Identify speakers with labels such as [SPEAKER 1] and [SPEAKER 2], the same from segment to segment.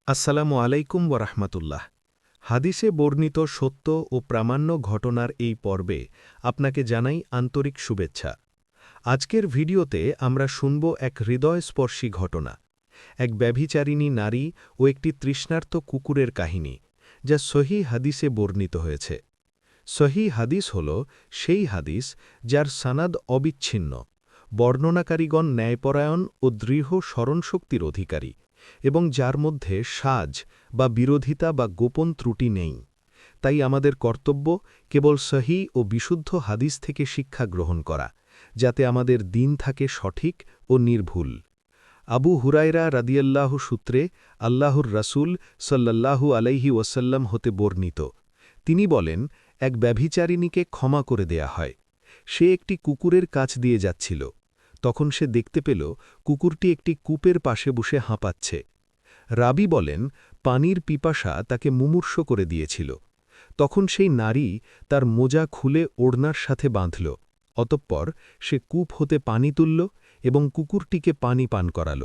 [SPEAKER 1] আসসালামু আলাইকুম ওরহমতুল্লাহ। হাদিসে বর্ণিত সত্য ও প্রামাণ্য ঘটনার এই পর্বে আপনাকে জানাই আন্তরিক শুভেচ্ছা। আজকের ভিডিওতে আমরা শুনব এক হৃদয়স্পর্শী ঘটনা, এক ব্যভিচারিণী নারী ও একটি তৃষ্ণার্ত কুকুরের কাহিনী, যা সহি হাদিসে বর্ণিত হয়েছে। সহি হাদিস হল সেই হাদিস যার সানাদ অবিচ্ছিন্ন, বর্ণনাকারীগণ ন্যায়পরায়ণ ও দৃঢ় স্মরণশক্তির অধিকারী, এবং যার মধ্যে সাজ বা বিরোধিতা বা গোপন ত্রুটি নেই। তাই আমাদের কর্তব্য কেবল সহি ও বিশুদ্ধ হাদিস থেকে শিক্ষা গ্রহণ করা, যাতে আমাদের দিন থাকে সঠিক ও নির্ভুল। আবু হুরায়রা রাদিয়াল্লাহু সূত্রে আল্লাহর রাসূল সাল্লাল্লাহু আলাইহি ওয়াসাল্লাম হতে বর্ণিত, তিনি বলেন, এক ব্যভিচারিণীকে ক্ষমা করে দেয়া হয়। সে একটি কুকুরের কাছ দিয়ে যাচ্ছিল। তখন সে দেখতে পেল কুকুরটি একটি কূপের পাশে বসে হাঁপাচ্ছে। রাবী বলেন, পানির পিপাসা তাকে মুমূর্ষ করে দিয়েছিল। তখন সেই নারী তার মোজা খুলে ওড়নার সাথে বাঁধল। অতঃপর সে কূপ হতে পানি তুলল এবং কুকুরটিকে পানি পান করাল।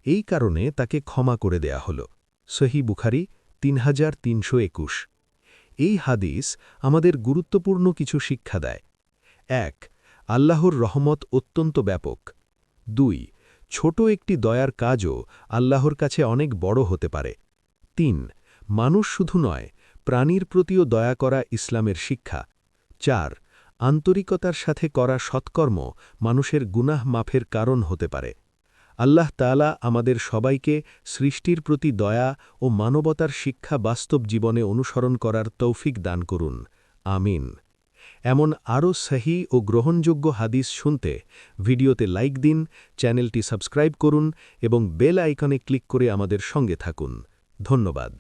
[SPEAKER 1] এই কারণে তাকে ক্ষমা করে দেয়া হল। সহি বুখারী ৩৩২১। এই হাদিস আমাদের গুরুত্বপূর্ণ কিছু শিক্ষা দেয়। ১. আল্লাহর রহমত অত্যন্ত ব্যাপক। ২. ছোট একটি দয়ার কাজও আল্লাহর কাছে অনেক বড় হতে পারে। ৩. মানুষ শুধু নয়, প্রাণীর প্রতিও দয়া করা ইসলামের শিক্ষা। ৪. আন্তরিকতার সাথে করা সৎকর্ম মানুষের গুনাহ মাফের কারণ হতে পারে। আল্লাহ তাআলা আমাদের সবাইকে সৃষ্টির প্রতি দয়া ও মানবতার শিক্ষা বাস্তব জীবনে অনুসরণ করার তৌফিক দান করুন। আমিন। এমন আরও সহি ও গ্রহণযোগ্য হাদিস শুনতে ভিডিওতে লাইক দিন, চ্যানেলটি সাবস্ক্রাইব করুন এবং বেল আইকনে ক্লিক করে আমাদের সঙ্গে থাকুন। ধন্যবাদ।